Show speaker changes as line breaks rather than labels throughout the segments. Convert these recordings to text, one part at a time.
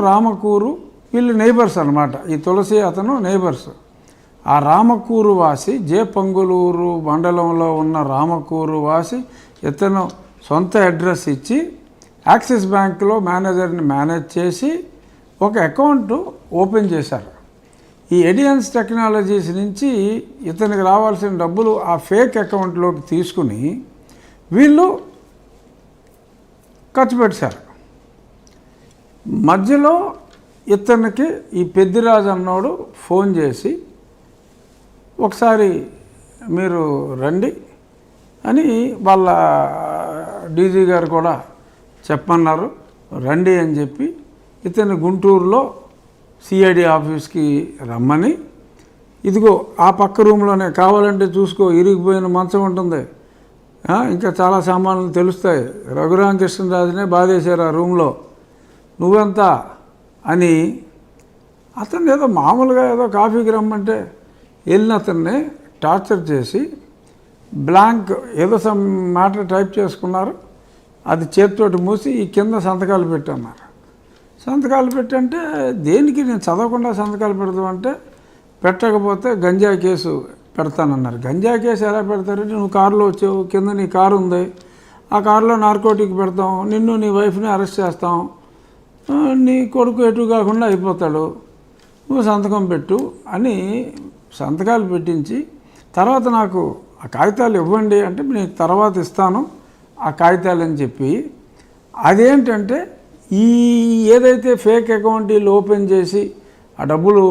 రామకూరు, వీళ్ళు నైబర్స్ అనమాట. ఈ తులసి అతను నైబర్స్. ఆ రామకూరు వాసి, పొంగులూరు మండలంలో ఉన్న రామకూరు వాసి ఇతను సొంత అడ్రస్ ఇచ్చి యాక్సిస్ బ్యాంకులో మేనేజర్ని మేనేజ్ చేసి ఒక అకౌంట్ ఓపెన్ చేశారు. ఈ ఎడియన్స్ టెక్నాలజీస్ నుంచి ఇతనికి రావాల్సిన డబ్బులు ఆ ఫేక్ అకౌంట్లోకి తీసుకుని వీళ్ళు ఖర్చు పెట్టారు. మధ్యలో ఇతనికి ఈ పెద్దిరాజు అన్నోడు ఫోన్ చేసి ఒకసారి మీరు రండి అని వాళ్ళ డీజీ గారు కూడా చెప్పమన్నారు. రండి అని చెప్పి ఇతను గుంటూరులో సిఐడి ఆఫీస్కి రమ్మని, ఇదిగో ఆ పక్క రూమ్లోనే కావాలంటే చూసుకో, ఇరిగిపోయిన మంచం ఉంటుంది, ఇంకా చాలా సామాన్లు తెలుస్తాయి, రఘురామకృష్ణరాజునే బాధేశారు ఆ రూమ్లో, నువ్వెంత అని అతన్ని ఏదో మామూలుగా ఏదో కాఫీకి రమ్మంటే వెళ్ళిన అతన్ని టార్చర్ చేసి బ్లాంక్ ఏదో సమ్ మ్యాటర్ టైప్ చేసుకున్నారు. అది చేతితోటి మూసి ఈ కింద సంతకాలు పెట్టన్నారు. సంతకాలు పెట్టంటే దేనికి, నేను చదవకుండా సంతకాలు పెడతామంటే పెట్టకపోతే గంజా కేసు పెడతానన్నారు. గంజా కేసు ఎలా పెడతారంటే, నువ్వు కారులో వచ్చావు, కింద నీ కారు ఉంది, ఆ కారులో నార్కోటిక్ పెడతాం, నిన్ను నీ వైఫ్ని అరెస్ట్ చేస్తాం, నీ కొడుకు ఎటు కాకుండా అయిపోతాడు, నువ్వు సంతకం పెట్టు అని సంతకాలు పెట్టించి తర్వాత నాకు ఆ కాగితాలు ఇవ్వండి అంటే నీకు తర్వాత ఇస్తాను ఆ కాగితాలు అని చెప్పి, అదేంటంటే ఈ ఏదైతే ఫేక్ అకౌంట్ వీళ్ళు ఓపెన్ చేసి ఆ డబ్బులు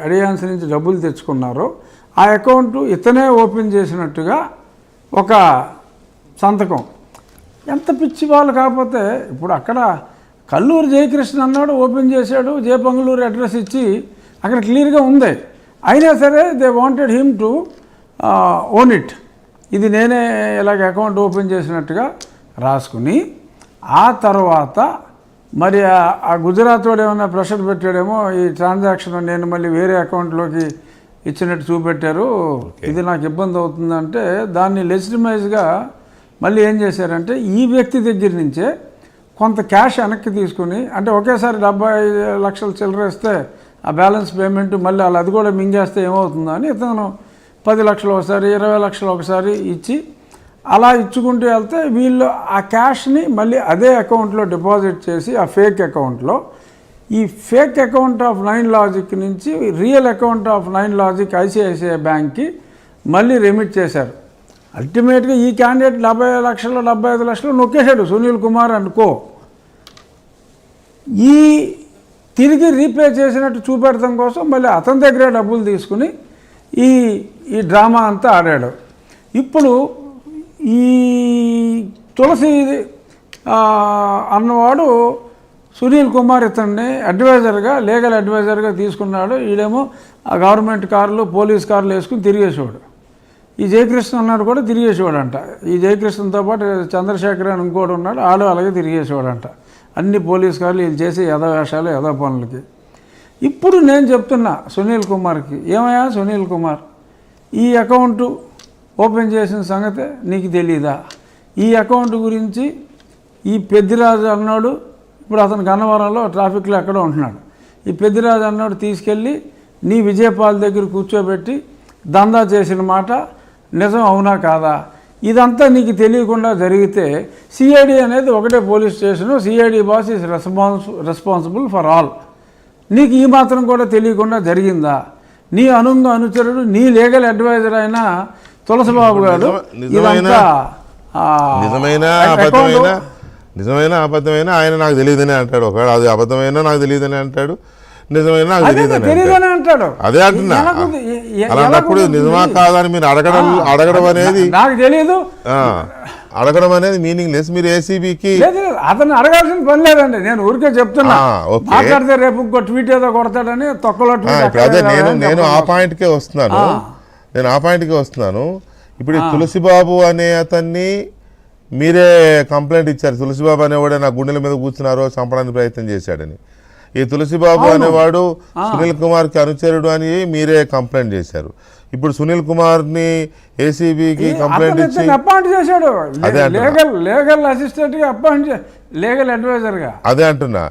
అడియాన్స్ నుంచి డబ్బులు తెచ్చుకున్నారో ఆ అకౌంట్ ఇతనే ఓపెన్ చేసినట్టుగా ఒక సంతకం. ఎంత పిచ్చి వాళ్ళు కాకపోతే, ఇప్పుడు అక్కడ కల్లూరు జయకృష్ణ అన్నాడు ఓపెన్ చేశాడు, పొంగులూరు అడ్రస్ ఇచ్చి అక్కడ క్లియర్గా ఉంది. అయినా సరే they wanted him to own it. ఇది నేనే ఇలాగ అకౌంట్ ఓపెన్ చేసినట్టుగా రాసుకుని, ఆ తర్వాత మరి ఆ గుజరాత్ వాడు ఏమైనా ప్రెషర్ పెట్టాడేమో, ఈ ట్రాన్సాక్షన్ నేను మళ్ళీ వేరే అకౌంట్లోకి ఇచ్చినట్టు చూపెట్టారు, ఇది నాకు ఇబ్బంది అవుతుందంటే దాన్ని లెజిటిమైజ్గా మళ్ళీ ఏం చేశారంటే ఈ వ్యక్తి దగ్గర నుంచే కొంత క్యాష్ వెనక్కి తీసుకుని, అంటే ఒకేసారి 70 లక్షలు చిల్లర ఇస్తే ఆ బ్యాలెన్స్ పేమెంట్ మళ్ళీ అలా అది కూడా మింగేస్తే ఏమవుతుందో అని ఇతను 10 లక్షలు ఒకసారి 20 లక్షలు ఒకసారి ఇచ్చి అలా ఇచ్చుకుంటూ వెళ్తే వీళ్ళు ఆ క్యాష్ని మళ్ళీ అదే అకౌంట్లో డిపాజిట్ చేసి ఆ ఫేక్ అకౌంట్లో ఈ ఫేక్ అకౌంట్ ఆఫ్ 9 లాజిక్ నుంచి real account of 9 logic ICICI బ్యాంక్కి మళ్ళీ రెమిట్ చేశారు. అల్టిమేట్గా ఈ క్యాండిడేట్ 70 లక్షలు 75 లక్షలు నొక్కేశాడు సునీల్ కుమార్ అనుకో. ఈ తిరిగి రీపే చేసినట్టు చూపెడతాం కోసం మళ్ళీ అతని దగ్గరే డబ్బులు తీసుకుని ఈ డ్రామా అంతా ఆడాడు. ఇప్పుడు ఈ తులసి అన్నవాడు సునీల్ కుమార్ ఇతన్ని అడ్వైజర్గా, లీగల్ అడ్వైజర్గా తీసుకున్నాడు. ఈడేమో ఆ గవర్నమెంట్ కార్లు పోలీస్ కార్లు వేసుకుని తిరిగేసేవాడు. ఈ జయకృష్ణ అన్నాడు కూడా తిరిగేసేవాడంట. ఈ జయకృష్ణతో పాటు చంద్రశేఖర్ అని ఇంకోటి ఉన్నాడు, ఆడు అలాగే తిరిగేసేవాడంట. అన్ని పోలీస్ కార్లు వీళ్ళు చేసే యథావేషాలు యథా పనులకి. ఇప్పుడు నేను చెప్తున్నా సునీల్ కుమార్కి, ఏమయ్యా సునీల్ కుమార్, ఈ అకౌంటు ఓపెన్ చేసిన సంగతే నీకు తెలీదా? ఈ అకౌంట్ గురించి ఈ పెద్దిరాజు అన్నాడు, ఇప్పుడు అతను గన్నవరంలో ట్రాఫిక్లో ఎక్కడో ఉంటున్నాడు, ఈ పెద్దిరాజు అన్నాడు తీసుకెళ్ళి నీ విజయపాల్ దగ్గర కూర్చోబెట్టి దందా చేసిన మాట నిజం అవునా కాదా? ఇదంతా నీకు తెలియకుండా జరిగితే సిఐడి అనేది ఒకటే police station, CID boss is responsible for all. నీకు ఈ మాత్రం కూడా తెలియకుండా జరిగిందా? నీ అనుచరుడు నీ లీగల్ అడ్వైజర్ అయిన తులసిబాబు గారు ఇదంతా
నిజమైన అబద్ధమైన ఆయన నాకు తెలియదని అంటాడు. ఒకవేళ అది అబద్ధమైనా నాకు తెలియదని అంటాడు, నిజమైన నాకు తెలియదని
అంటాడు.
అదే అంటున్నా. అలాంటప్పుడు నిజమా కాదని మీరు అడగడం అనేది
నాకు తెలియదు,
అడగడం అనేది మీనింగ్ లెస్. మీరు ఏసీబీకి
అతను అడగాల్సిన పని లేదండి, నేను ఊరికే చెప్తున్నా. మాట్లాడితే రేపు ఇంకో ట్వీట్ ఏదో కొడతాడని తొక్కలో
అదే నేను ఆ పాయింట్కే వస్తున్నాను. ఇప్పుడు తులసిబాబు అనే అతన్ని మీరే కంప్లైంట్ ఇచ్చారు. తులసిబాబు అనేవాడే నా గుండెల మీద కూర్చున్నారో చంపడానికి ప్రయత్నం చేశాడని. ఈ తులసిబాబు అనేవాడు సునీల్ కుమార్కి అనుచరుడు అని మీరే కంప్లైంట్ చేశారు. ఇప్పుడు సునీల్ కుమార్ని ఏసీబీకి కంప్లైంట్ ఇచ్చి
అపాయింట్ చేశాడు, లీగల్ అసిస్టెంట్గా అపాయింట్, లీగల్ అడ్వైజర్గా.
అదే అంటున్నా.